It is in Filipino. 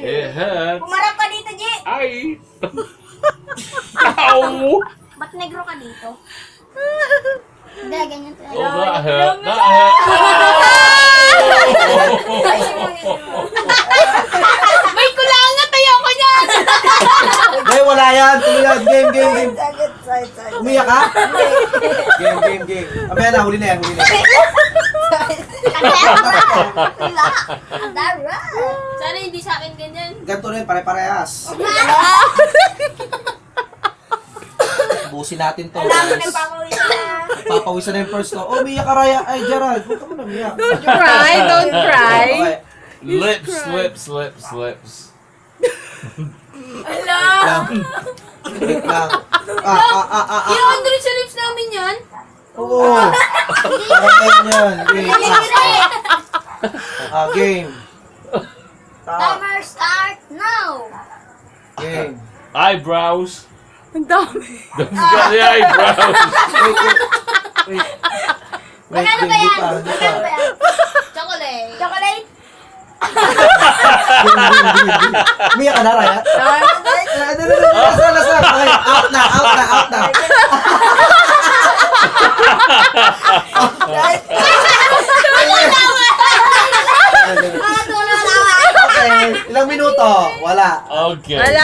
It hurts. Pumarap ka dito, G! Ay! Ow! Ba't negro ka dito? Hindi, ganyan tayo. Oh, that hurt. That hurt. May kulangat, ayoko niyan! Hey, wala yan. Tuloy yan. Game, game, game. Sagit, side. Umiyak ka? Game, game, game. Amaya na, huli na yan, huli na. Wala. Dara. Sana hindi sa akin ganyan. Ganito rin, pare-parehas. Busin natin to, Alam mo, guys. nagpapawisan na. Papawisan na yung first to. Oh, umiyak ka, Raya. Ay, Gerald, huwag ka mo na umiyak. Don't cry, don't cry. Okay. Lips, lips, lips, lips. Wait lang. Wait lang. I-100 sa lips namin yan. Oo. Parang yan. Game. Timer start now. Game. Eyebrows. Ang dami. Don't forget the eyebrows. Wait. Magkano ba yan? Magkano ba yan? Chocolate. Chocolate? Umiyak ka na, Raya? Last na. Okay, out na. Okay, ilang minuto? Wala. Okay. Wala.